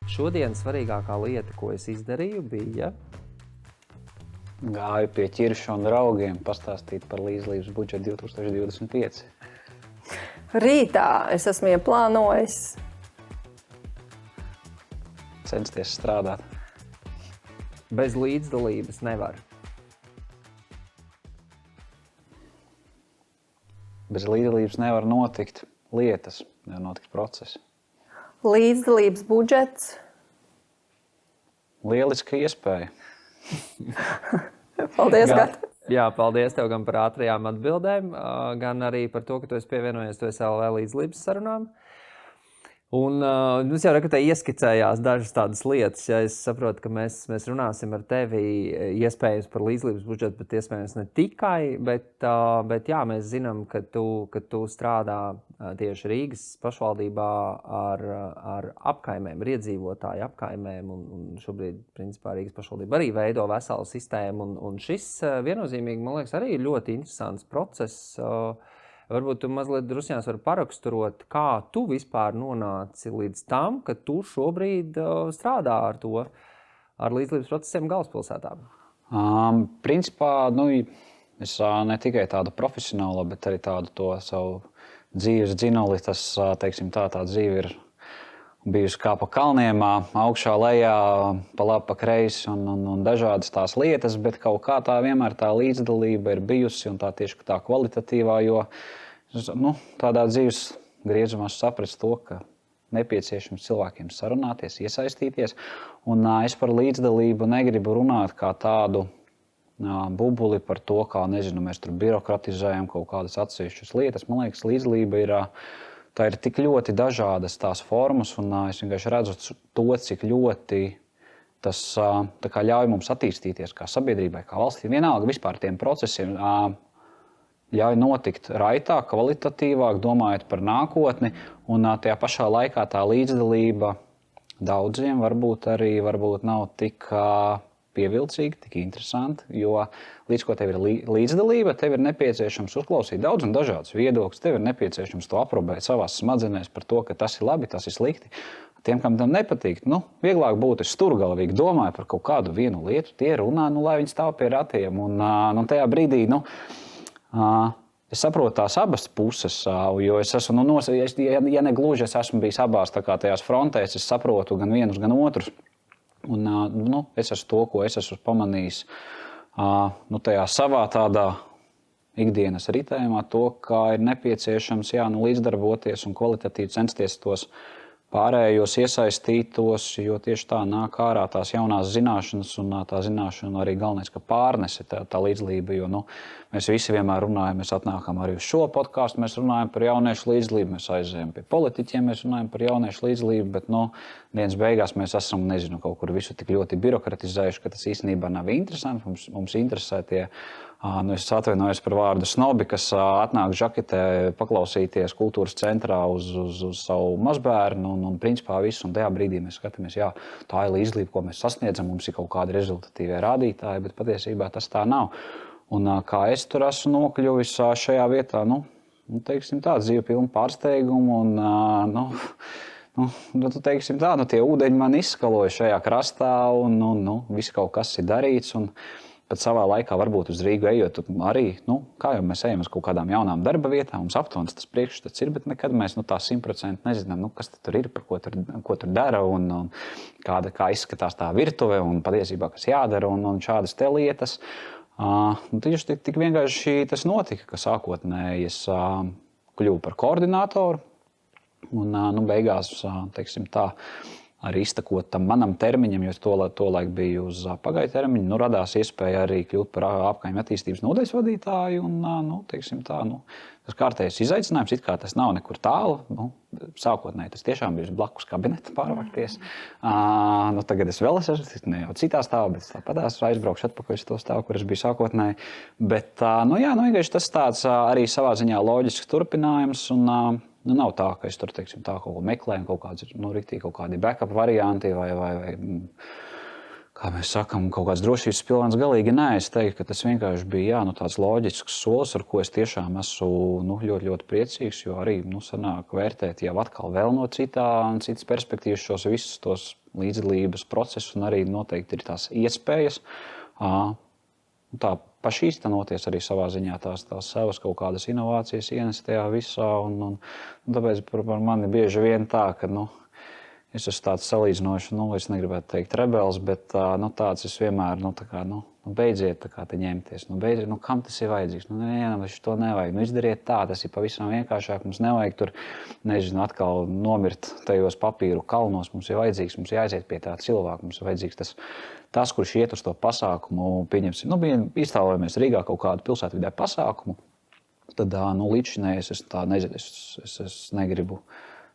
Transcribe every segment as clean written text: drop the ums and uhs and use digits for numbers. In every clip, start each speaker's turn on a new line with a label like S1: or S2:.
S1: Šodien svarīgākā lieta, ko es izdarīju, bija
S2: Gāju pie ķiršu un draugiem pastāstīt par līdzlības budžetu 2025.
S3: Rītā es esmu ieplānojis.
S2: Censties strādāt.
S1: bez līdzdalības nevar.
S2: Bez līdzdalības nevar notikt lietas, nevar notikt procesi.
S3: Līdzdalības budžets.
S2: Lieliska iespēja.
S3: Paldies, Gata.
S1: Jā, paldies tev gan par ātrajām atbildēm, gan arī par to, ka tu esi pievienojies LV līdzlības sarunām. Un mums jau te ieskicējās dažas tādas lietas. Ja es saprotu, ka mēs runāsim ar tevi iespējams par līdzlības budžetu, bet iespējams ne tikai, bet jā, mēs zinām, ka tu strādā tieši Rīgas pašvaldībā ar apkaimēm, ar iedzīvotāju apkaimēm, un šobrīd, principā, Rīgas pašvaldība arī veido veselu sistēmu, un šis viennozīmīgi, man liekas, arī ļoti interesants process. Varbūt tu mazliet drusņās vari paraksturot, kā tu vispār nonāci līdz tam, ka tu šobrīd strādā ar līdzlības procesiem galvaspilsētām.
S2: Principā, es ne tikai tādu profesionālu, bet arī tādu to savu dzīves dzinoli, tas, teiksim tā dzīve ir bijusi kā pa kalniem, augšā, lejā, pa labi, pa kreisi un dažādas tās lietas, bet kaut kā tā vienmēr tā līdzdalība ir bijusi un tā tieši tā kvalitatīvā, jo tādā dzīves griezumā saprast to, ka nepieciešams cilvēkiem sarunāties, iesaistīties, un es par līdzdalību negribu runāt kā tādu bubuli par to, kā, nezinu, mēs tur birokratizējam kaut kādas atsevišķas lietas. Man liekas, līdzdalība ir tik ļoti dažādas tās formas, un es vienkārši redzu to, cik ļoti tas tā kā ļauj mums attīstīties kā sabiedrībai, kā valstī. Vienalga vispār tiem procesiem ļauj notikt raitāk, kvalitatīvāk, domājot par nākotni, un tajā pašā laikā tā līdzdalība daudziem varbūt nav tik pievilcīga, tik interesanti, jo līdz ko tev ir līdzdalība, tev ir nepieciešams uzklausīt daudz un dažādus viedokļus, tev ir nepieciešams to aprobēt savās smadzenēs par to, ka tas ir labi, tas ir slikti. Tiem, kam tam nepatīk, vieglāk būtu, es sturgalvīgi domāju par kaut kādu vienu lietu, tie runā, lai viņi stāv pie ratiem, un tajā brīdī, es saprotu tās abas puses, jo es esmu, ja ne gluži es esmu bijis abās tajās frontēs, es saprotu gan vienus, gan otrus. Un es esmu to, ko es esmu pamanījis tajā savā tādā ikdienas ritējumā, to, kā ir nepieciešams līdzdarboties un kvalitatīvi censties tos pārējos iesaistītos, jo tieši tā nāk ārā tās jaunās zināšanas, un tā zināšana arī galvenais, ka pārnese tā līdzdalība, jo mēs visi vienmēr runājam, mēs atnākam arī uz šo podcastu, mēs runājam par jauniešu līdzdalību, mēs aizējam pie politiķiem, mēs runājam par jauniešu līdzdalību, bet dienas beigās mēs esam, kaut kur visu tik ļoti birokratizējuši, ka tas īstenībā nav interesanti, mums interesē tie, es atvainojos par vārdu snobi, kas atnāk žaketē paklausīties kultūras centrā uz savu mazbērnu un principā visu, un tajā brīdī mēs skatāmies, tā ir līdzdalība, ko mēs sasniedzam, mums ir kaut kādi rezultatīvie rādītāji, bet patiesībā tas tā nav. Un kā es tur esmu nokļuvis šajā vietā, teiksim tā, dzīve pilna pārsteigumu, un teiksim tā, tie ūdeņi man izskaloja šajā krastā, un viss kaut kas ir darīts, un pat savā laikā varbūt uz Rīgu ejot arī, kā jau mēs ejam uz kaut kādām jaunām darba vietām, mums aptuvens tas priekšstats ir, bet nekad mēs tā 100% nezinām, kas tur ir, par ko tur dara, un kā izskatās tā virtuve, un patiesībā, kas jādara, un šādas te lietas. Tieši tik vienkārši tas notika, ka sākotnēji es kļuvu par koordinātoru, un beigās, teiksim tā, arī iztakot tam manam termiņam, jo es tolaik biju uz pagaidu termiņu, radās iespēja arī kļūt par apkaimju attīstības nodaļas vadītāju, un, teiksim tā, tas kārtējais izaicinājums, it kā tas nav nekur tālu, sākotnēji tas tiešām bija blakus kabineta pārvākties. Tagad es vēl esmu, ne jau citā stāvā, bet tāpatās aizbraukšu atpakaļ uz to stāvu, kur es biju sākotnēji. Bet, vienkārši tas tāds arī savā ziņā loģisks turpinājums, un nav tā, ka es tur, teiksim, tā kaut ko meklēju, kaut kādi riktīgi kaut kādi backup varianti vai kā mēs sakām, kaut kāds drošības pilvens galīgi nē. Es teiktu, ka tas vienkārši bija tāds loģisks solis, ar ko es tiešām esmu ļoti, ļoti priecīgs. Jo arī sanāk vērtēt jau atkal vēl no citas perspektīvas šos visus tos līdzdalības procesus, un arī noteikti ir tās iespējas tā pašīstenoties arī savā ziņā tās savas kaut kādas inovācijas ienest tajā visā. Un tāpēc par mani bieži vien tā, ka es esmu tāds salīdzinoši, es negribētu teikt rebels, bet tāds es vienmēr, beidziet te ņemties, beidziet, kam tas ir vajadzīgs, to nevajag, izdariet tā, tas ir pavisam vienkāršāk, mums nevajag tur, atkal nomirt tajos papīru kalnos, mums ir vajadzīgs, mums jāaiziet pie tā cilvēka, mums ir vajadzīgs tas, kurš iet uz to pasākumu, pieņemsim, iztēlojamies Rīgā kaut kādu pilsētvidē pasākumu, tad, līdzinājums es negribu.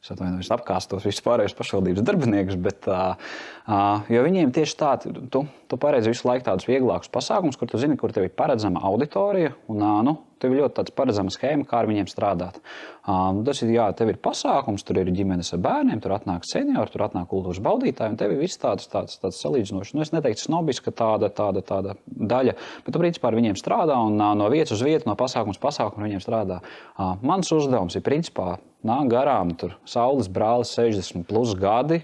S2: Es atvainojos, apkāst tos visus pārējos pašvaldības darbiniekus, bet jo viņiem tieši tā, tu paredzi visu laiku tādus vieglākus pasākumus, kur tu zini, kur tev ir paredzama auditorija, un tev ir ļoti tāds paredzama schēma, kā ar viņiem strādāt. Tas ir, tev ir pasākums, tur ir ģimenes ar bērniem, tur atnāk seniori, tur atnāk kultūras baudītāji, un tev ir viss tāds salīdzinoši. Es neteiktu snobiska tāda daļa, bet tu principā ar viņiem strādā, un no vietas uz vietu, no pasākums pasākumu viņiem strādā. Mans uzdevums ir principā nāk garām tur saules brālis 60 plus gadi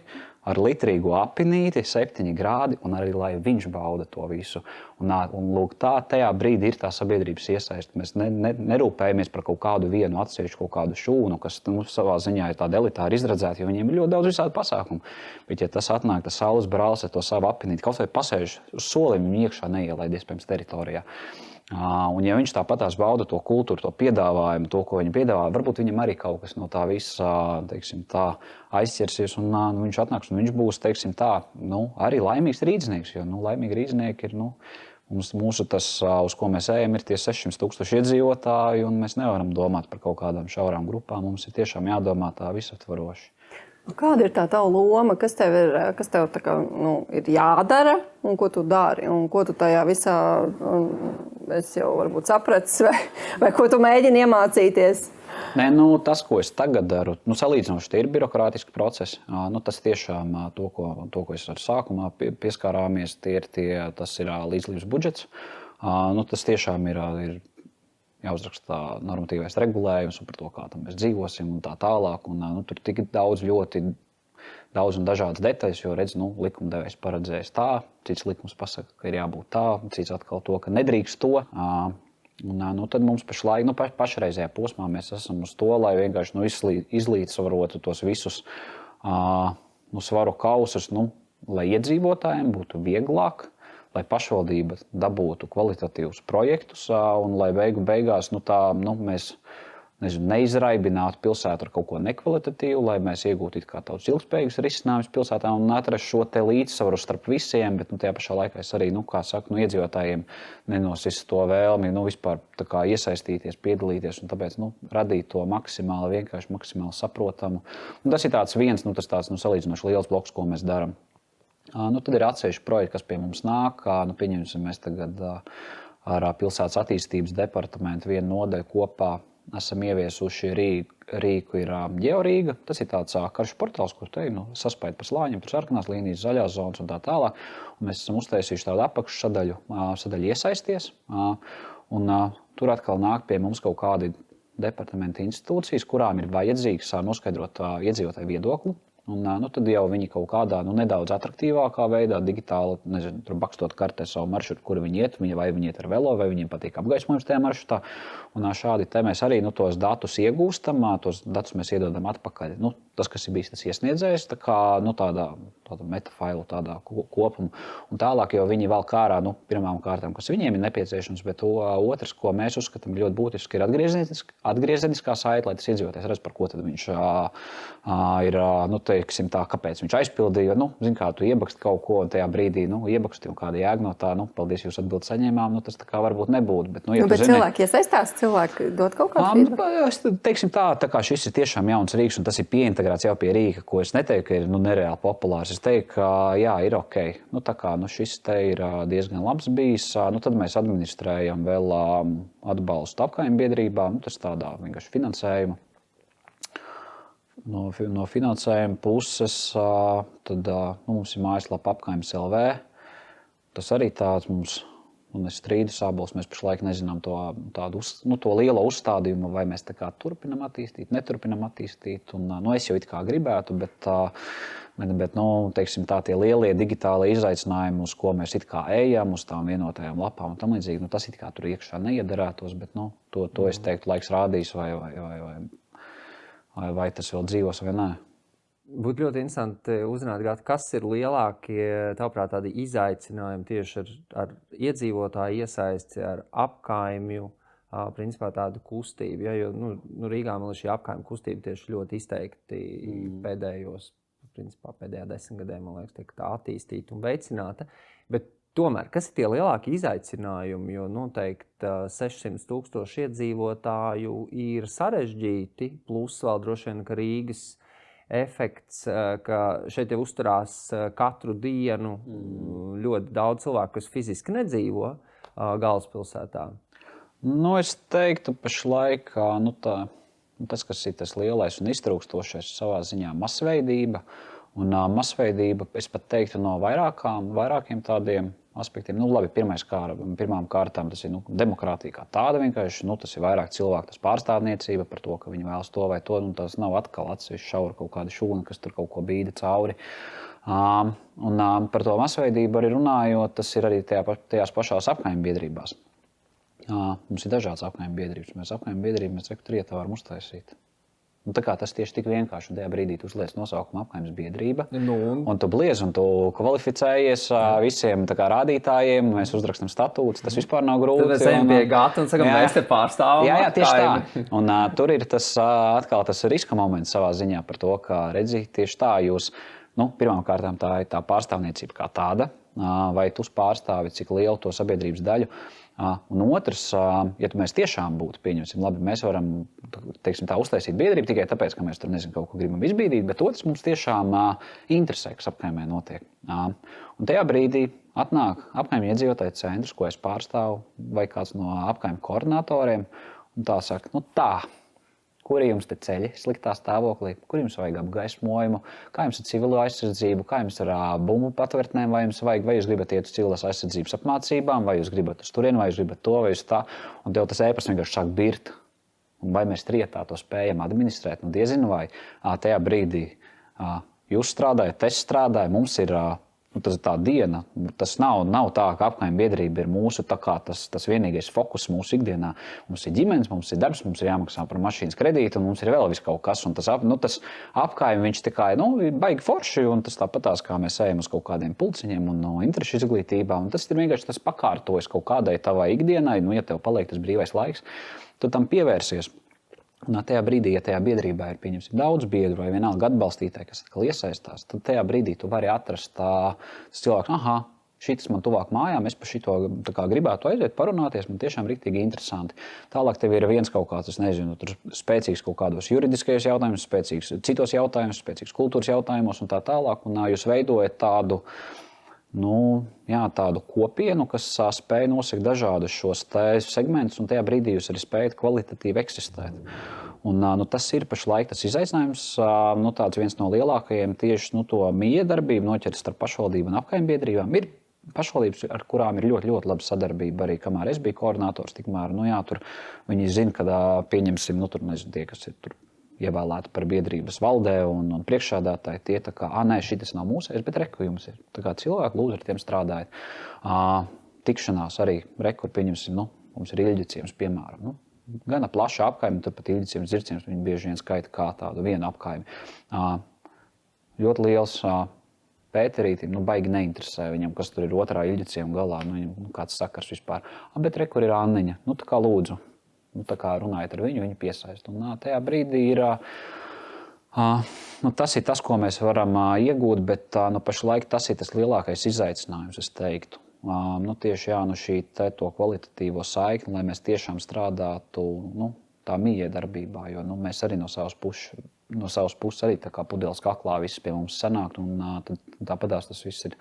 S2: ar litrīgu apinīti, 7 grādi, un arī, lai viņš bauda to visu. Un lūk, tajā brīdī ir tā sabiedrības iesaiste. Mēs nerūpējamies par kaut kādu vienu atsevišķu kaut kādu šūnu, kas savā ziņā ir tāda elitāra izredzēta, jo viņiem ir ļoti daudz visādi pasākumu. Bet, ja tas atnāk, tas saules brālis ar to savu apinīti, kaut vai pasēž uz solim, viņi iekšā neielaid iespējams teritorijā. Un ja viņš tāpatās bauda to kultūru, to piedāvājumu, to, ko viņi piedāvā, varbūt viņam arī kaut kas no tā visa, teiksim, tā aizķersies, un viņš atnāks, un viņš būs, teiksim, tā, arī laimīgs rīdznieks, jo, laimīgi rīdznieki ir, mūsu tas, uz ko mēs ejam, ir tie 600,000 iedzīvotāji, un mēs nevaram domāt par kaut kādām šaurām grupām, mums ir tiešām jādomā tā visaptvaroši.
S3: Kāda ir tā tava loma, kas tev tā kā, ir jādara un ko tu dari? Un ko tu tajā visā, es jau varbūt sapratis, vai ko tu mēģini iemācīties?
S2: Nē, tas, ko es tagad daru, salīdzinoši tie ir birokrātiski procesi. Tas tiešām to, ko es ar sākumā pieskārāmies, tas ir līdzdalības budžets. Tas tiešām ir jāuzraksta normatīvais regulējums par to, kā tam mēs dzīvosim un tā tālāk. Tur tik ļoti daudz un dažādas detaļas, jo redz, likumdevējs paredzējis tā, cits likums pasaka, ka ir jābūt tā, cits atkal to, ka nedrīkst to. Tad mums pašlaik, pašreizējā posmā mēs esam uz to, lai vienkārši izlīdzsvarotu tos visus svaru kausus, lai iedzīvotājiem būtu vieglāk, lai pašvaldība dabūtu kvalitatīvus projektus un lai beigās mēs neizraibinātu pilsētu ar kaut ko nekvalitatīvu, lai mēs iegūtu kā tādus ilgspējīgus risinājumus pilsētām un atrastu šo te līdzsvaru starp visiem, bet tajā pašā laikā es arī, iedzīvotājiem nenosis to vēlmi, vispār tā kā iesaistīties, piedalīties un tāpēc, radīt to maksimāli vienkārši, maksimāli saprotamu. Un tas ir tāds viens, tas tāds salīdzinoši liels bloks, ko mēs darām. Tad ir atsevišķi projekti, kas pie mums nāk. Pieņemsim, mēs tagad ar pilsētas attīstības departamentu vienu nodaļu kopā esam ieviesuši rīku ir Georīga. Tas ir tāds karš portāls, kur te saspēt pa slāņiem, tur sarkanās līnijas, zaļās zonas un tā tālāk. Un mēs esam uztaisījuši tādu apakšsadaļu iesaisties. Un tur atkal nāk pie mums kaut kādi departamenta institūcijas, kurām ir vajadzīgs noskaidrot iedzīvotāju viedokli. Un tad jau viņi kaut kādā nedaudz atraktīvākā veidā, digitāli, tur bakstot kartē savu maršrutu, kur viņi iet, vai viņi iet ar velo, vai viņiem patīk apgaismojums tajā maršrutā. Un šādi te mēs arī tos datus iegūstam, tos datus mēs iedodam atpakaļ. Tas, kas ir bijis tas iesniedzējs, tā kā tāda metafailu tādā kopumu. Un tālāk jau viņi vēl kārā, pirmām kārtām, kas viņiem ir nepieciešams, bet otrs, ko mēs uzskatām ļoti būtiski, ir atgriezeniskā saite, lai tas iedzīvotājs redz, par ko tad viņš ir, teiksim tā, kāpēc viņš aizpildīja. Zin kā, tu iebaksti kaut ko, un tajā brīdī, iebaksti un kāda jēga no tā, paldies, jūs atbildi saņēmām, tas tā kā varbūt nebūtu. Bet, ja
S3: bet cilvēki iesaistās, cilvēki dod kaut kādu feedback?
S2: Teiksim tā kā šis ir tiešām jauns rīks, un tas ir pieintegrēts jau pie rīka, ko es neteiktu, ka ir nereāli populārs. Es teiktu, ka jā, ir ok. Tā kā šis te ir diezgan labs bijis. Tad mēs administrējam vēl atbalstu apkaimbiedrībām. Tas tādā vienkārši finansējuma. No finansējuma puses tad mums ir mājaslapa apkaimes LV, tas arī tāds mums. Un es strīdu sābols, mēs pašlaik nezinām to lielo uzstādījumu, vai mēs tā kā turpinam attīstīt, neturpinam attīstīt. Un, es jau it kā gribētu, bet teiksim, tie lielie digitālie izaicinājumi, uz ko mēs it kā ejam, uz tām vienotajām lapām un tam līdzīgi, tas it kā tur iekšā neiedarētos, bet to es teiktu, laiks rādīs, vai tas vēl dzīvos vai nē.
S1: Būtu ļoti interesanti uzzināt, kas ir lielākie, tavuprāt, tādi izaicinājumi tieši ar iedzīvotāju iesaisti, ar apkaimju, principā tādu kustību. Ja? Jo Rīgā man šī apkaimju kustība tieši ļoti izteikti pēdējā 10 gadē, man liekas, tiek tā attīstīta un veicināta. Bet tomēr, kas ir tie lielākie izaicinājumi? Jo noteikti 600,000 iedzīvotāju ir sarežģīti, plus vēl droši vien, ka Rīgas efekts, ka šeit jau uzturās katru dienu ļoti daudz cilvēku, kas fiziski nedzīvo galvaspilsētā.
S2: Es teiktu pašlaik, tas, kas ir tas lielais un iztrūkstošais savā ziņā masveidība. Un masveidība, es pat teiktu, no vairākiem tādiem aspektiem. Labi, pirmām kārtām tas ir demokrātija kā tāda vienkārši. Tas ir vairāk cilvēku, tas pārstāvniecība par to, ka viņi vēlas to vai to. Tas nav atkal atsevišķi šaura kaut kāda šūna, kas tur kaut ko bīda cauri. Un par to masveidību arī runājot, tas ir arī tajās pašās apkaimbiedrībās. Mums ir dažādas apkaimbiedrības. Mēs apkaimbiedrību Rietā varam uztaisīt. Tā kā tas tieši tik vienkārši, un tajā brīdī tu uzliec nosaukumu apkaimes biedrība, un tu bliez, un tu kvalificējies visiem rādītājiem, mēs uzrakstam statūtus, tas vispār nav grūti.
S1: Tad mēs ejam pie gata un sakam, mēs te pārstāvam.
S2: Jā, tieši tā. Un tur ir atkal tas riska moments savā ziņā par to, ka redzi, tieši tā jūs, pirmām kārtām tā ir tā pārstāvniecība kā tāda, vai tu pārstāvi cik lielu to sabiedrības daļu. Un otrs, ja mēs tiešām būtu, pieņemsim, labi, mēs varam, teiksim tā, uztaisīt biedrību tikai tāpēc, ka mēs tur, kaut ko gribam izbīdīt, bet otrs mums tiešām interesē, kas apkaimē notiek. Un tajā brīdī atnāk apkaimju iedzīvotāju centrs, ko es pārstāvu, vai kāds no apkaimju koordinatoriem, un tā saka, kuri jums te ceļi sliktā stāvoklī, kur jums vajag apgaismojumu, kā jums ar civilo aizsardzību, kā jums ar bumbu patvērtnēm, vai jums vajag, vai jūs gribat iet uz civilās aizsardzības apmācībām, vai jūs gribat uz turienu, vai jūs gribat to, vai jūs tā. Un tev tas ēpasts vienkārši sāk birt. Un vai mēs Rietā to spējam administrēt, diezinu vai tajā brīdī jūs strādājat, es strādāju, mums ir tas ir tā diena. Tas nav tā, ka apkaimju biedrība ir mūsu tas vienīgais fokus mūsu ikdienā. Mums ir ģimenes, mums ir darbs, mums ir jāmaksā par mašīnas kredītu, un mums ir vēl viss kaut kas. Un tas apkaimju viņš tikai baigi forši, un tas tāpatās, kā mēs ejam uz kaut kādiem pulciņiem un interešu izglītībā. Un tas ir vienkārši tas pakārtojas kaut kādai tavai ikdienai, ja tev paliek tas brīvais laiks, tu tam pievērsies. Un tajā brīdī, ja tajā biedrībā ir daudz biedru vai vienalga atbalstītāji, kas atkal iesaistās, tad tajā brīdī tu vari atrast tas cilvēks, šis man tuvāk mājām, es par šito gribētu aiziet, parunāties, man tiešām riktīgi interesanti. Tālāk tev ir viens kaut kāds, spēcīgs kaut kādos juridiskajos jautājumos, spēcīgs citos jautājumos, spēcīgs kultūras jautājumos un tā tālāk. Un jūs veidojat tādu kopienu, kas spēj nosegt dažādus šos segmentus, un tajā brīdī jūs arī spējat kvalitatīvi eksistēt. Un, tas ir pašlaik tas izaicinājums, tāds viens no lielākajiem tieši to miedarbību noķert starp pašvaldību un apkaimbiedrībām. Ir pašvaldības, ar kurām ir ļoti, ļoti laba sadarbība. Arī kamēr es biju koordinators, tikmēr tur viņi zina, kad pieņemsim, tie, kas ir tur ievēlēti par biedrības valdē un priekšsēdētāji, tie tā kā, nē, šitas nav mūsējs, bet reku jums ir. Tā kā cilvēki lūdzu ar tiem strādājot. Tikšanās arī reku, pieņemsim, mums ir Ilģiciems, piemēram. Gana plaša apkaime, turpat Ilģiciems, Dzirciems, viņi bieži vien skaita kā tādu vienu apkaimi. Ļoti liels Pēterītim, baigi neinteresē viņam, kas tur ir otrā Ilģiciema galā, viņam kāds sakars vispār. Bet reku ir Anniņa, tā kā lūdzu. Tā kā runājot ar viņu, viņu piesaist. Un tajā brīdī ir, tas ir tas, ko mēs varam iegūt, bet pašlaik tas ir tas lielākais izaicinājums, es teiktu. Tieši šī to kvalitatīvo saikni, lai mēs tiešām strādātu tā miedarbībā, jo mēs arī no savas puses arī tā kā pudeles kaklā viss pie mums sanākt, un tāpatās tas viss ir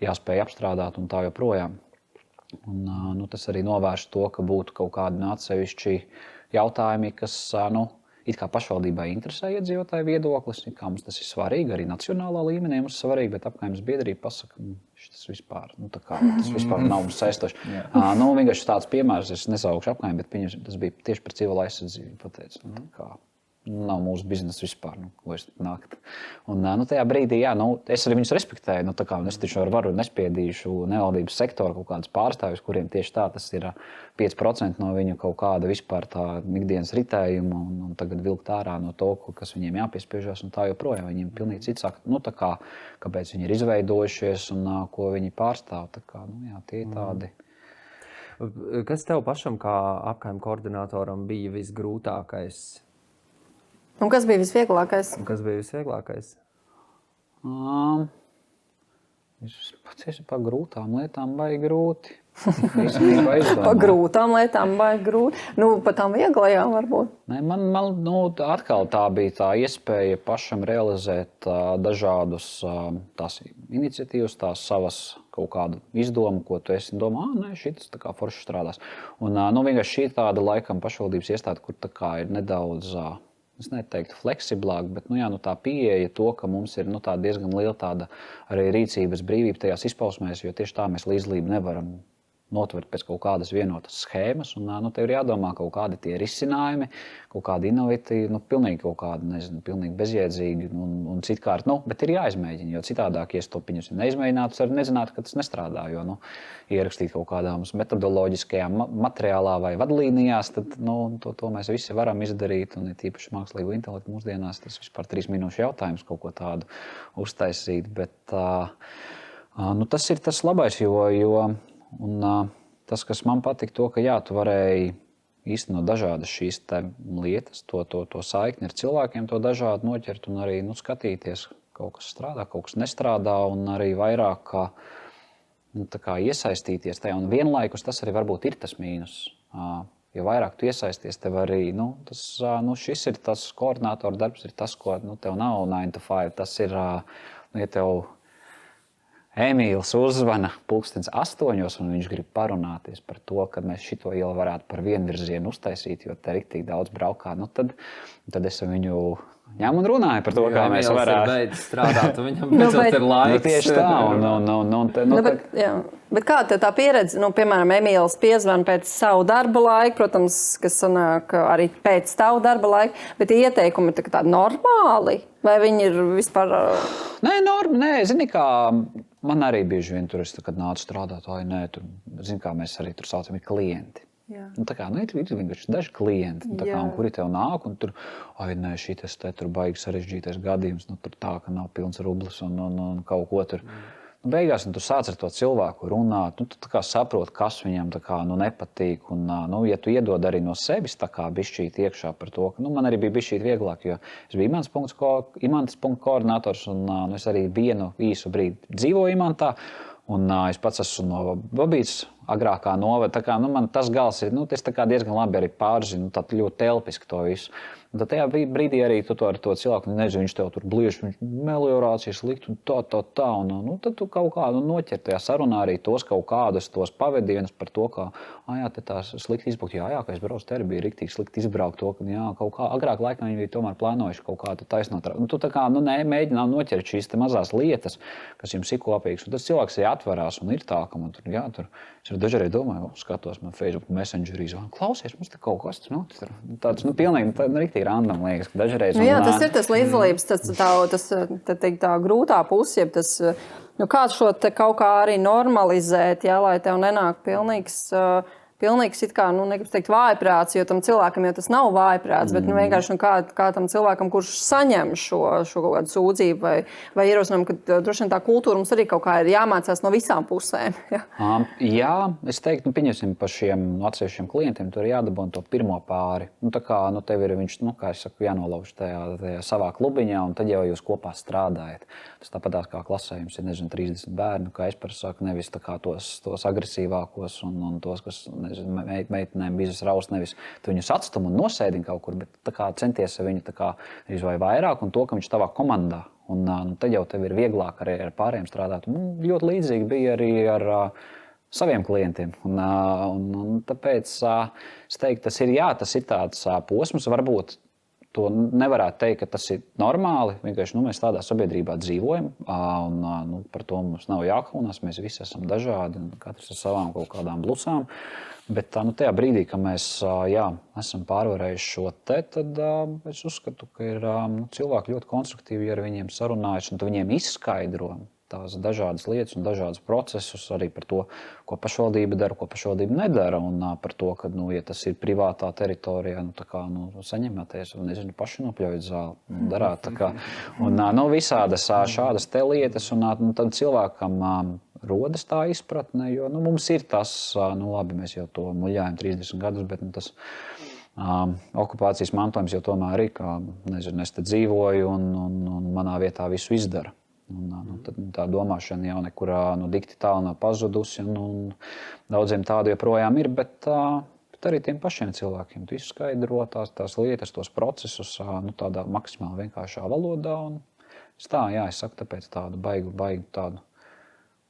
S2: jāspēj apstrādāt un tā joprojām. Un, tas arī novērš to, ka būtu kaut kādi atsevišķi jautājumi, kas it kā pašvaldībai interesē iedzīvotāju viedoklis, it kā mums tas ir svarīgi, arī nacionālā līmenī mums svarīgi, bet apkaimes biedrība pasaka, tas vispār, tas vispār nav mums saistoši. Vienkārši tāds piemērs, es nesaukšu apkaimi, bet tas bija tieši par civila aizsardzību. Pateicu, nav mūsu biznesa vispār, ko es nākt. Un tajā brīdī, es arī viņus respektēju. Es taču varu nespiedīšu nevaldības sektoru kaut kādus pārstāvjus, kuriem tieši tā tas ir 5% no viņu kaut kāda vispār tā ikdienas ritējuma un tagad vilkt ārā no to, kas viņiem jāpiespiežās un tā joprojām. Viņiem pilnīgi cits saka, kāpēc viņi ir izveidojušies un ko viņi pārstāv. Tie ir tādi.
S1: Kas tev pašam kā apkaime koordinatoram bija visgrūtākais?
S3: Un kas bija visvieglākais?
S2: Par grūtām lietām vajag grūti.
S3: Par grūtām lietām vajag grūti. Par tām vieglajām varbūt.
S2: Man atkal tā bija tā iespēja pašam realizēt dažādus tās iniciatīvas, tās savas kaut kādu izdomu, ko tu esi domā, šitas tā kā forši strādās. Un vienkārši šī tāda laikam pašvaldības iestāde, kur tā kā ir nedaudz... Es neteiktu fleksiblāk, bet tā pieeja to, ka mums ir diezgan liela tāda arī rīcības brīvība tajās izpausmēs, jo tieši tā mēs līdzdalību nevaram notvert pēc kaut kādas vienotas schēmas. Un tev ir jādomā kaut kādi tie risinājumi, kaut kādi inovatīvi, pilnīgi kaut kādi, pilnīgi bezjēdzīgi un citkārt, bet ir jāizmēģina, jo citādāk, ja es to neizmēģinātu, es arī nezinātu, ka tas nestrādā, jo, ierakstīt kaut kādām metodoloģiskajām materiālā vai vadlīnijās, tad, to mēs visi varam izdarīt, un tīpaši mākslīgo intelektu mūsdienās, tas vispār 3 minūšu jautājums kaut ko tādu uztaisīt, bet tas ir tas labais, jo un tas, kas man patika, to, ka tu varēji īstenot dažādas šīs lietas, to saikni ar cilvēkiem, to dažādi noķert un arī skatīties, kaut kas strādā, kaut kas nestrādā un arī vairāk iesaistīties tajā. Un vienlaikus tas arī varbūt ir tas mīnus. Jo vairāk tu iesaisties, tev arī, šis ir tas koordinātora darbs, ir tas, ko tev nav 9 to 5. Tas ir, ja tev Emīls uzzvana 8:00 un viņš grib parunāties par to, ka mēs šito ielu varētu par vienvirzienu uztaisīt, jo te riktīgi daudz braukā. Tad es viņu ņemu un runāju par to, kā mēs varētu.
S1: Beidz strādāt, un viņam beidzot ir laiks.
S2: Tieši tā.
S3: Bet kāda tā pieredze, piemēram, Emīls piezvana pēc savu darba laiku, protams, kas sanāk arī pēc tavu darba laika, bet ieteikumi ir tādi normāli? Vai viņi ir vispār...
S2: Nē, zini kā, man arī bieži vien tur es, kad nācu strādāt, zini kā mēs arī tur saucam, ir klienti. Ir vienkārši daži klienti, kuri tev nāk un tur, šitas te tur baigi sarežģītais gadījums, tur tā, ka nav pilns rublis un kaut ko tur. Beigās tu sāc ar to cilvēku runāt, tu saproti, kas viņam nepatīk. Un, ja tu iedod arī no sevis bišķīt iekšā par to, ka man arī bija bišķīt vieglāk, jo es biju Imantas punktu koordinators un es arī vienu īsu brīdi dzīvoju Imantā. Un es pats esmu no Babītas agrākā novada. Man tas gals ir, es diezgan labi arī pārzinu, ļoti telpiski to visu. Un tad tajā brīdī arī tu ar to cilvēku, nezinu, viņš tev tur bliež, viņš meliorācijas likt un tā. Un tad tu kaut kā noķer tajā sarunā arī tos kaut kādus tos pavadienus par to, ka, te tās slikti izbraukt. Jā, ka es braucu, te arī bija riktīgi slikti izbraukt to, ka, kaut kā agrāk laikā viņi bija tomēr plānojuši kaut kādu taisnot. Tu mēģinām noķert šīs te mazās lietas, kas jums ir kopīgas. Un tas cilvēks arī atverās un ir tā, ka man tur, es dažreiz domāju, skatos man Facebook Messengerī, klausies, mums te kaut kas tāds, pilnīgi riktīgi random liekas, ka dažreiz...
S3: Tas ir tas līdzdalības, tā grūtā puse, tas, kā šo te kaut kā arī normalizēt, lai tev nenāk pilnīgs it kā, negribu teikt vājprāts, jo tam cilvēkam jau tas nav vājprāts, bet vienkārši kā tam cilvēkam, kurš saņem šo kaut kādu sūdzību vai ierosinājumu, ka droši vien tā kultūra mums arī kaut kā ir jāmācās no visām pusēm.
S2: Jā, es teiktu, pieņemsim par šiem atsevišķiem klientiem, tur ir jādabona to pirmo pāri. Tev ir viņš, kā es saku, jānolauž tajā savā klubiņā, un tad jau jūs kopā strādājat. Tas tāpatās kā klasē, jums ir, 30 bērnu, kā es parasti nevis tos agresīvākos un tos, kas meitenēm bizes raust, nevis tu viņus atstum un nosēdini kaut kur, bet centies viņu vai vairāk un to, ka viņš tavā komandā. Un tad jau tev ir vieglāk arī ar pārējiem strādāt. Ļoti līdzīgi bija arī ar saviem klientiem. Un tāpēc es teiktu, tas ir tāds posms, varbūt to nevarētu teikt, ka tas ir normāli. Vienkārši mēs tādā sabiedrībā dzīvojam, un par to mums nav jākaunās. Mēs visi esam dažādi, katrs ar savām kaut kādām blusām. Bet tajā brīdī, kad mēs esam pārvarējuši šo tad es uzskatu, ka ir cilvēki ļoti konstruktīvi, ja ar viņiem sarunājas un viņiem izskaidro tās dažādas lietas un dažādas procesus arī par to, ko pašvaldība dara, ko pašvaldība nedara, un par to, ka, ja tas ir privātā teritorijā, saņematies, un nezinu, paši nopļaujat zāli, darāt tā kā. Un visādas šādas te lietas, un tad cilvēkam rodas tā izpratne, jo mums ir tas, labi, mēs jau to muļājam 30 gadus, bet tas okupācijas mantojums jau tomēr ir, kā, nezinu, es te dzīvoju un manā vietā visu izdara. Tad tā domāšana jau nekur dikti tālu nav pazudusi, un daudziem tādu joprojām ir, bet arī tiem pašiem cilvēkiem tu izskaidro tās lietas, tos procesus tādā maksimāli vienkāršā valodā. Un es saku, tāpēc tādu baigu tādu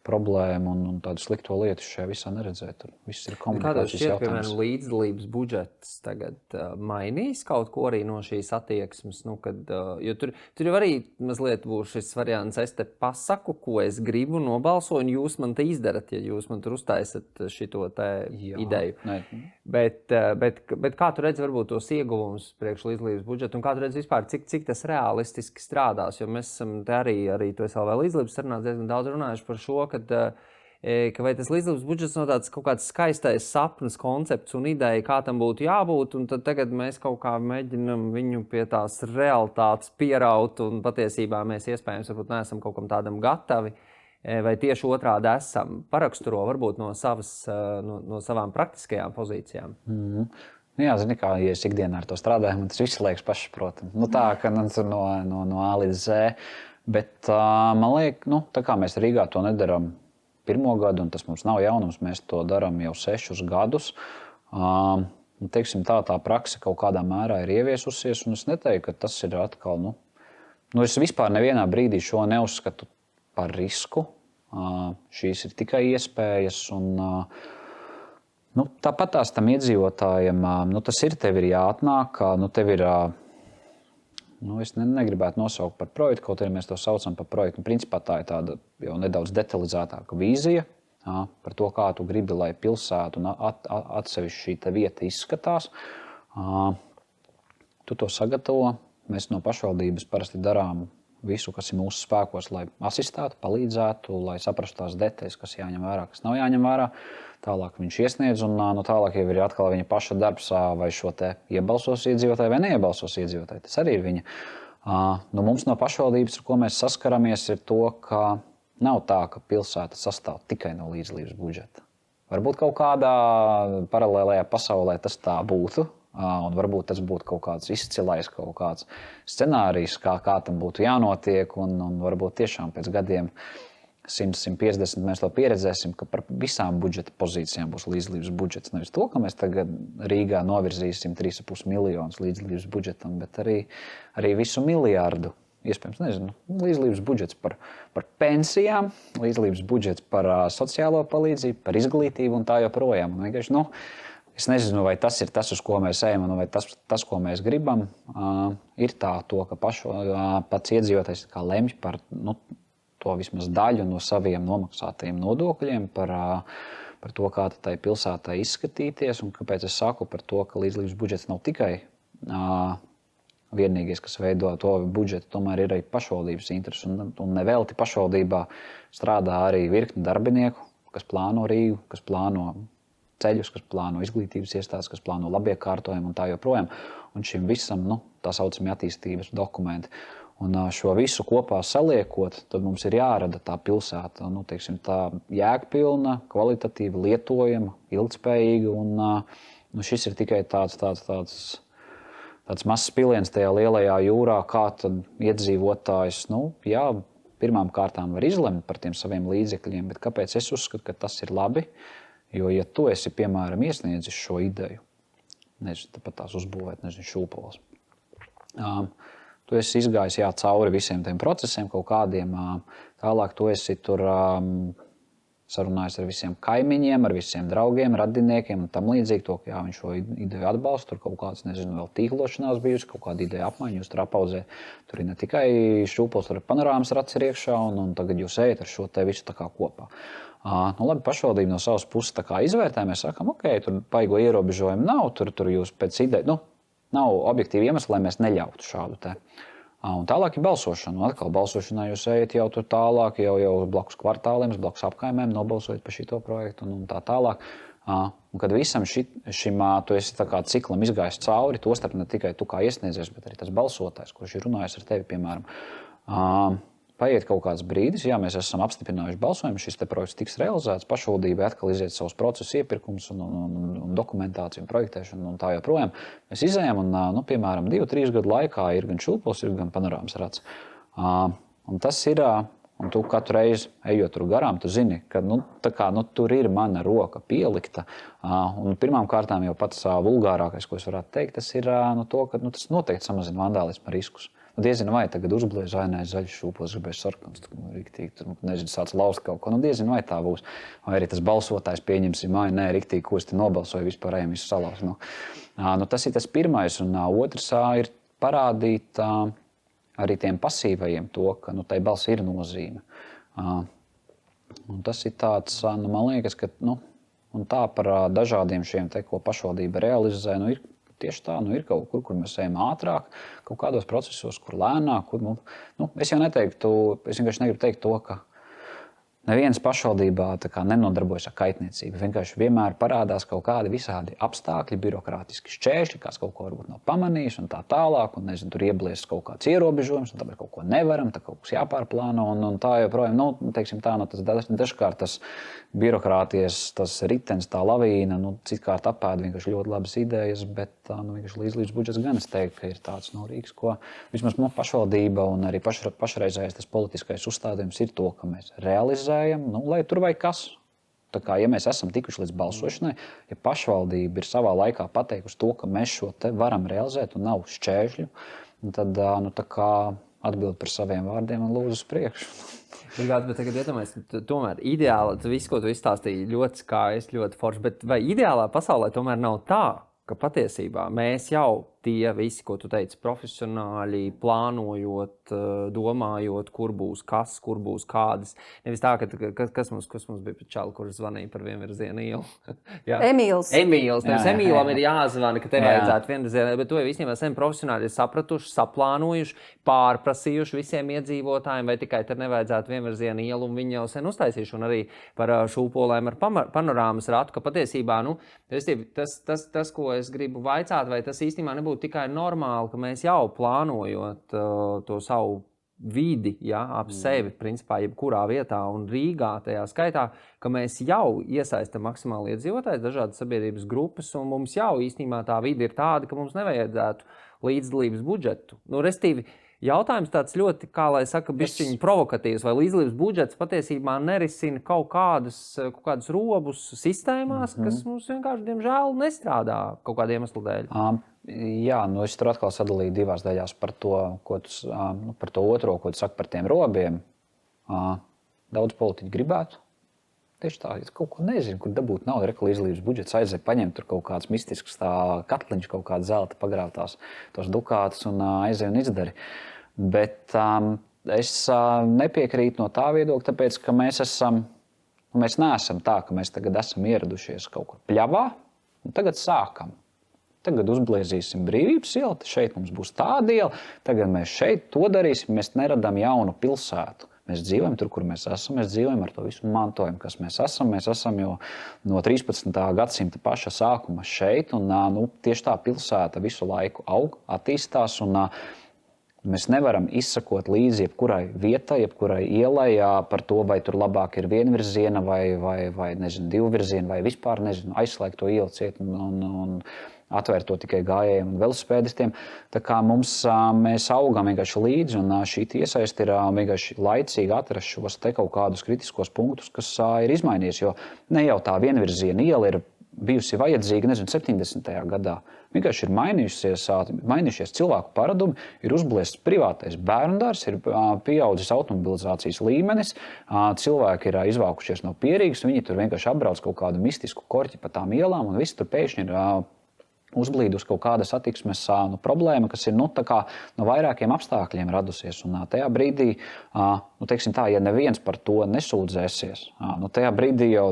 S2: problēmu un tādu slikto lietu šajā visā neredzēt. Tur viss ir komunikācijas jautājums.
S1: Piemēram, līdzdalības budžets tagad mainīs kaut ko arī no šīs attieksmes, jo tur jau arī mazliet būs šis variants, es te pasaku, ko es gribu, nobalsoju, un jūs man te izdarat, ja jūs man tur uztaisat šito te ideju.
S2: Ne.
S1: Bet kā tu redzi varbūt tos ieguvumus priekš līdzdalības budžetu, un kā tu redzi vispār, cik tas realistiski strādās, jo mēs esam te arī tu esi vēl līdzdalības sarunās diezgan daudz runājuši par šo, ka vai tas līdzdalības budžets nav tāds kaut kāds skaistais sapnis, koncepts un ideja, kā tam būtu jābūt, un tad tagad mēs kaut kā mēģinam viņu pie tās realitātes pieraut, un patiesībā mēs iespējams varbūt neesam kaut kam tādam gatavi, vai tieši otrādi esam. Paraksturo varbūt no savām praktiskajām pozīcijām.
S2: Jā, zini, kā, ja es ikdienā ar to strādāju, man tas viss liekas pašsaprotami. Tā, ka no A līdz Z. Bet man liekas, tā kā mēs Rīgā to nedaram pirmo gadu, un tas mums nav jaunums, mēs to darām jau 6 gadus. Teiksim, tā prakse kaut kādā mērā ir ieviesusies, un es neteiktu, ka tas ir atkal, es vispār nevienā brīdī šo neuzskatu par risku. Šīs ir tikai iespējas, un tāpat tās tam iedzīvotājiem, tas ir, tev ir jāatnāk, tev ir, es negribētu nosaukt par projektu, kaut arī mēs to saucam par projektu. Principā tā ir tāda jau nedaudz detalizētāka vīzija par to, kā tu gribi, lai pilsētu un atsevišķi šī vieta izskatās. Tu to sagatavo. Mēs no pašvaldības parasti darām visu, kas ir mūsu spēkos, lai asistētu, palīdzētu, lai saprastu tās detaļas, kas jāņem vērā, kas nav jāņem vērā. Tālāk viņš iesniedz, un tālāk jau ir atkal viņa paša darbs, vai šo te iebalsos iedzīvotāji vai neiebalsos iedzīvotāji. Tas arī ir viņa. Mums no pašvaldības, ar ko mēs saskaramies, ir to, ka nav tā, ka pilsēta sastāv tikai no līdzdalības budžeta. Varbūt kaut kādā paralēlajā pasaulē tas tā būtu, un varbūt tas būtu kaut kāds izcilais, kaut kāds scenārijs, kā tam būtu jānotiek, un varbūt tiešām pēc gadiem 100-150 mēs to pieredzēsim, ka par visām budžeta pozīcijām būs līdzdalības budžets. Nevis to, ka mēs tagad Rīgā novirzīsim 3,5 miljonus līdzdalības budžetam, bet arī visu miljardu. Iespējams, nezinu, līdzdalības budžets par pensijām, līdzdalības budžets par sociālo palīdzību, par izglītību un tā joprojām. Vienkārši, es nezinu, vai tas ir tas, uz ko mēs ejam, vai tas ko mēs gribam. Ir tā, ka pats iedzīvotājs kā lemj par to vismaz daļu no saviem nomaksātajiem nodokļiem par to, kā tai pilsētai izskatīties. Un kāpēc es saku par to, ka līdzdalības budžets nav tikai vienīgais, kas veido to budžetu, tomēr ir arī pašvaldības intereses. Un nevelti pašvaldībā strādā arī virkni darbinieku, kas plāno Rīgu, kas plāno ceļus, kas plāno izglītības iestādes, kas plāno labiekārtojumu un tā joprojām. Un šim visam, tā saucamie attīstības dokumenti. Un šo visu kopā saliekot, tad mums ir jārada tā pilsēta, teiksim, tā jēgpilna, kvalitatīva, lietojama, ilgtspējīga. Un šis ir tikai tāds mazs piliens tajā lielajā jūrā, kā tad iedzīvotājs, pirmām kārtām var izlemt par tiem saviem līdzekļiem, bet kāpēc es uzskatu, ka tas ir labi? Jo, ja tu esi, piemēram, iesniedzis šo ideju, tāpat tās uzbūvēt, šūpoles, tu esi izgājis cauri visiem tiem procesiem kaut kādiem, tālāk tu esi tur sarunājos ar visiem kaimiņiem, ar visiem draugiem, radiniekiem un tam līdzīgi. To, ka jā, viņš šo ideju atbalsta. Tur kaut kāds, nezinu, vēl tīklošanās bijusi, kaut kāda ideja apmaiņa. Jūs tur apauzē. Tur ir ne tikai šūpols, tur ir panorāmas rats ir iekšā, un tagad jūs ejat ar šo te visu tā kā kopā. Labi, pašvaldība no savas puses tā kā izvērtē. Mēs sakām, ok, tur baigo ierobežojumu nav, tur jūs pēc ideja, nav objektīvi iemesli, lai mēs neļautu šādu te. Un tālāk ir balsošana. Atkal balsošanā jūs ejat jau tur tālāk, jau blakus kvartāliem, blakus apkaimēm, nobalsojat par šito projektu un tā tālāk. Un kad visam šim tu esi tā kā ciklam izgājis cauri, tostarp ne tikai tu kā iesniedzies, bet arī tas balsotājs, kurš ir runājis ar tevi, piemēram. Paiet kaut kāds brīdis, jā, mēs esam apstiprinājuši balsojumu, šis te projekts tiks realizēts, pašvaldībai atkal iziet savus procesu iepirkums un dokumentāciju un projektēšanu un tā joprojām. Mēs izējām un, piemēram, 2-3 gadu laikā ir gan šūpols, ir gan panorāmas rats. Un tas ir, un tu katru reizi ejot tur garām, tu zini, ka tur ir mana roka pielikta. Un pirmām kārtām jau pats vulgārākais, ko es varētu teikt, tas ir to, ka tas noteikti samazina vandālisma riskus. Diezinu, vai tagad uzblēž ainais zaļš šūpos, gribēs sarkans, riktīgi, tur, nezinu, sāc laust kaut ko. Diezinu, vai tā būs. Vai arī tas balsotājs pieņemsim, nē, riktīgi, ko es te nobalsoju, vispār ejam visu salauz. Tas ir tas pirmais, un otrs ir parādīt arī tiem pasīvajiem to, ka tai balss ir nozīme. Un tas ir tāds, man liekas, ka, un tā par dažādiem šiem te, ko pašvaldība realizē, ir tieši tā, ir kaut kur mēs ejam ātrāk, kaut kādos procesos, kur lēnāk, es jau neteiktu, es vienkārši negribu teikt to, ka neviens pašvaldībā nenodarbojas ar kaitniecību. Vienkārši vienmēr parādās kaut kādi visādi apstākļi, birokrātiski šķēršļi, kāds kaut ko varbūt nav pamanījis un tā tālāk, un nezinu, tur iebliest kaut kāds ierobežojums, un tāpēc kaut ko nevaram, tā kaut kas jāpārplāno, un tā joprojām, teiksim tā, tas dažkārt tas birokrātijas, tas ritenis, tā lavīna, citkārt apēd vienkārši ļoti labas idejas, bet vienkārši līdz budžets gan es teiktu, ka ir tāds Rīgas, ko vismaz pašvaldība un arī pašreizējais tas politiskais uzstādījums ir to, ka mēs realizējam, lai tur vai kas. Tā kā, ja mēs esam tikuši līdz balsošanai, ja pašvaldība ir savā laikā pateikusi to, ka mēs šo te varam realizēt un nav šķēršļu, tad tā kā atbild par saviem vārdiem un lūdzu uz priekšu.
S1: Bet tagad iedomājies, tomēr ideāli, viss, ko tu izstāstīji, ļoti skaisti, ļoti forši, bet vai ideālā pasaulē tomēr nav tā, ka patiesībā mēs jau tie visi, ko tu teici, profesionāļi, plānojot, domājot, kur būs kas, kur būs kādas. Nevis tā, ka kas mums bija pat čali, kurš zvanīja par vienvirzienu ielu.
S3: Emīls.
S1: Nevis Emīlam ir jāzvana, ka te vajadzētu vienvirzienu, bet to jau īstenībā sen profesionāļi ir sapratuši, saplānojuši, pārprasījuši visiem iedzīvotājiem, vai tikai te nevajadzētu vienvirzienu ielu, un viņi jau sen uztaisījuši, un arī par šūpolēm ar panorāmas ratu, ka patiesībā, tas, ko es gribu vaicāt, vai tas īstenībā nebūtu tikai normāli, ka mēs jau plānojot to savu vidi, ap sevi, principā, jebkurā vietā un Rīgā tajā skaitā, ka mēs jau iesaistam maksimāli iedzīvotājus, dažādas sabiedrības grupas, un mums jau īstenībā tā vidi ir tāda, ka mums nevajadzētu līdzdalības budžetu. Restīvi, jautājums tāds ļoti, kā lai saka, bišķiņi provokatīvs, vai līdzdalības budžets patiesībā nerisina kaut kādus robus sistēmās, kas mums vienkārši, diemžēl, nestrādā kaut kādu iemeslu dēļ.
S2: Jā, es tur atkal sadalīju divās daļās par to, par to otro, ko tu saki par tiem robiem. Daudz politiķi gribētu. Tieši tā, ja kaut ko nezinu, kur dabūt naudu, līdzdalības budžets aiziet, paņemt tur kaut kāds mistisks katliņš, kaut kāda zelta pagrāvtās tos dukātus un aiziet un izdari. Bet es nepiekrītu no tā viedokļa, tāpēc, ka mēs neesam tā, ka mēs tagad esam ieradušies kaut kur pļavā un tagad sākam. Tagad uzblēzīsim Brīvības ielu, šeit mums būs tāda iela, tagad mēs šeit to darīsim, mēs neradām jaunu pilsētu. Mēs dzīvojam tur, kur mēs esam, mēs dzīvojam ar to visu mantojumu, kas mēs esam. Mēs esam jau no 13. gadsimta paša sākuma šeit, un tieši tā pilsēta visu laiku aug, attīstās, un mēs nevaram izsakot līdzi jebkurai vietai, jebkurai ielai par to, vai tur labāk ir vienvirziena vai nezinu, divvirziena, vai vispār, nezinu, aizslēgt to ielu ciet un atvērt to tikai gājējiem un velosipēdistiem. Tā kā mēs augam vienkārši līdzi, un šī iesaiste ir vienkārši laicīgi atrast šos te kaut kādus kritiskos punktus, kas ir izmainījies, jo ne jau tā vienvirziena iela ir bijusi vajadzīga, 70. gadā. Vienkārši ir mainījušies cilvēku paradumi, ir uzbliests privātais bērndārs, ir pieaudzis automobilizācijas līmenis, cilvēki ir izvākušies no Pierīgas, viņi tur vienkārši apbrauc kaut kādu mistisku korķi pa tām ielām, un viss tur pēkšņi ir uzblīdus kaut kāda satiksmes problēma, kas ir no vairākiem apstākļiem radusies. Un tajā brīdī, teiksim tā, ja neviens par to nesūdzēsies, tajā brīdī jau,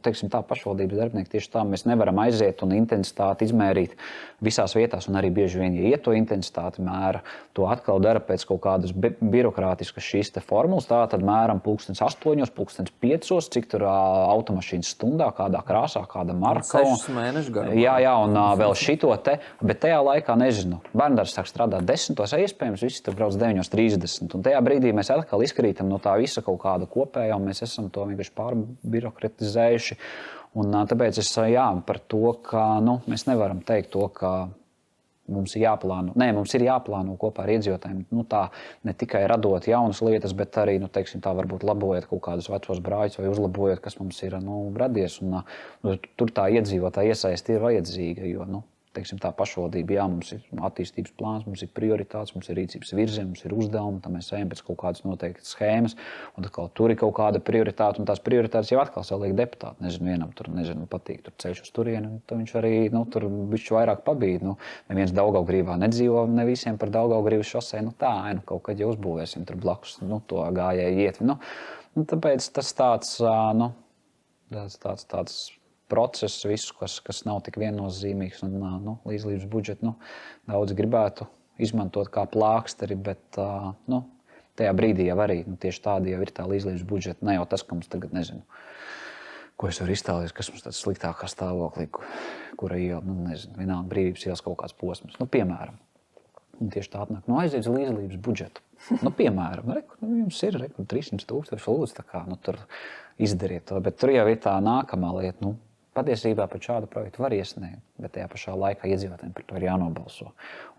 S2: teiksim tā, pašvaldības darbinieki tieši tā, mēs nevaram aiziet un intensitāti izmērīt visās vietās, un arī bieži vien, ja iet to intensitāti mēra, to atkal dara pēc kaut kādas birokrātiskas šīs te formulas, tā tad mēram 8:00, 5:00, cik tur automašīnas stundā, kādā krāsā, kāda marka.
S1: 6 mēnešu garumā.
S2: Jā, un vēl šito te, bet tajā laikā nezinu, bērndārs sāk strādāt 10:00, iespējams, visi tur brauc 9:30, un tajā brīdī mēs atkal izkrītam no tā visa kaut kāda kopējā, un mēs esam to vienkārši pārbirokratizējuši. Un tāpēc es par to, ka mēs nevaram teikt to, ka mums ir jāplāno. Nē, mums ir jāplāno kopā ar iedzīvotājiem. Tā ne tikai radot jaunas lietas, bet arī, teiksim tā, varbūt labojot kaut kādus vecos brāļus vai uzlabojot, kas mums ir radies. Un tur tā iedzīvotāja iesaisti ir vajadzīga, jo, teiksim tā, pašvaldība, mums ir attīstības plāns, mums ir prioritātes, mums ir rīcības virziens, mums ir uzdevumi, tad mēs ejam pēc kaut kādas noteiktas schēmas, un tur ir kaut kāda prioritāte, un tās prioritātes jau atkal saliek deputāti. Vienam tur, patīk tur ceļš uz turieni, un tad viņš arī, tur bišķi vairāk pabīd. Neviens Daugavgrīvā nedzīvo, ne visiem par Daugavgrīvas šosei, kaut kad jau uzbūvēsim tur blakus, to gājēju ietvi. Tāpēc tas tāds process, visu, kas nav tik viennozīmīgs, un līdzlības budžetu daudz gribētu izmantot kā plāksteri, bet tajā brīdī jau arī tieši tāda jau ir tā līdzlības budžeta. Ne jau tas, ka mums tagad nezinu, ko es varu iztēloties, kas mums tāds sliktākā stāvoklī, kura iela, vienalga Brīvības ielas kaut kāds posms, piemēram. Un tieši tā atnāk, aiziet uz līdzlības budžetu. Piemēram, jums ir 300,000 lūdzu, tā kā, tur izdariet to, bet tur jau ir tā nākamā lieta, patiesībā par šādu projektu var iesniegt, bet tajā pašā laikā iedzīvotājiem par to ir jānobalso.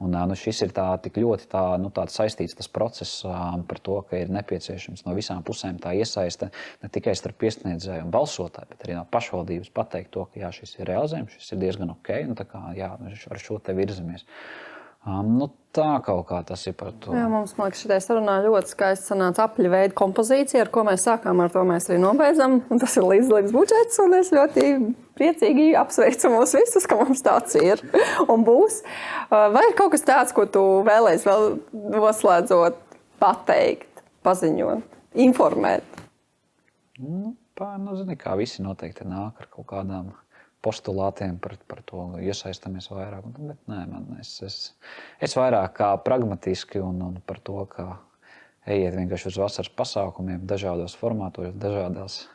S2: Un šis ir tik ļoti tāds saistīts tas process par to, ka ir nepieciešams no visām pusēm tā iesaiste, ne tikai starp iesniedzēju un balsotāju, bet arī no pašvaldības pateikt to, ka jā, šis ir realizējums, šis ir diezgan ok, un tā kā, jā, ar šo te virzamies. Tā kaut kā tas ir par to.
S3: Jā, mums, man liekas, šitai sarunā ļoti skaisti sanāca apļa veida kompozīcija, ar ko mēs sākām, ar to mēs arī nobeidzam. Un tas ir līdzlības budžets, un es ļoti priecīgi apsveicu mūs visus, ka mums tāds ir un būs. Vai ir kaut kas tāds, ko tu vēlēsi vēl noslēdzot, pateikt, paziņot, informēt?
S2: Zini, kā visi noteikti nāk ar kaut kādām postulātiem par to iesaistamies vairāk, bet nē, es vairāk kā pragmatiski un par to, ka ejiet vienkārši uz vasaras pasākumiem, dažādos formātos, dažādās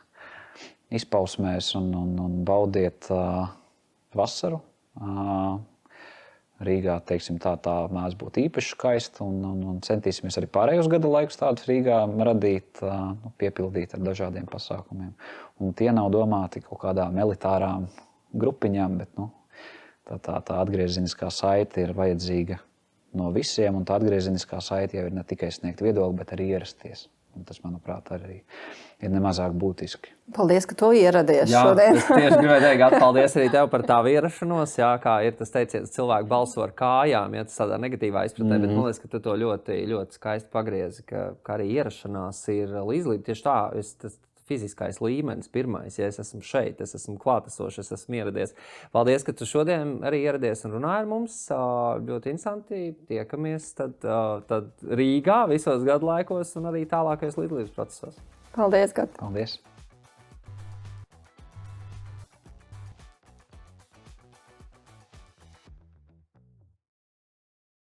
S2: izpausmēs un baudiet vasaru. Rīgā, teiksim, tā mēdz būt īpaši skaista un centīsimies arī pārējos gada laikus tādus Rīgā radīt, piepildīt ar dažādiem pasākumiem. Un tie nav domāti kaut kādām elitārām grupiņām, bet tā atgriezeniskā saite ir vajadzīga no visiem, un tā atgriezeniskā saite jau ir ne tikai sniegt viedokli, bet arī ierasties. Un tas, manuprāt, arī ir nemazāk būtiski.
S3: Paldies, ka tu ieradies šodien.
S1: Es tieši gribēju teikt, paldies arī tev par tavu ierašanos. Jā, kā ir tas teiciens, cilvēki balso ar kājām, ja tas tādā negatīvā izpratnē, bet man liekas, ka tu to ļoti, ļoti skaisti pagriezi, ka arī ierašanās ir līdzlība. Tieši tā, tas fiziskais līmenis pirmais, ja es esmu šeit, es esmu klātesošs, es esmu ieradies. Paldies, ka tu šodien arī ieradies un runāji ar mums. Ļoti interesanti. Tiekamies tad Rīgā visos gadlaikos un arī tālākajos līdzlības procesos.
S3: Paldies, Gat.
S2: Paldies.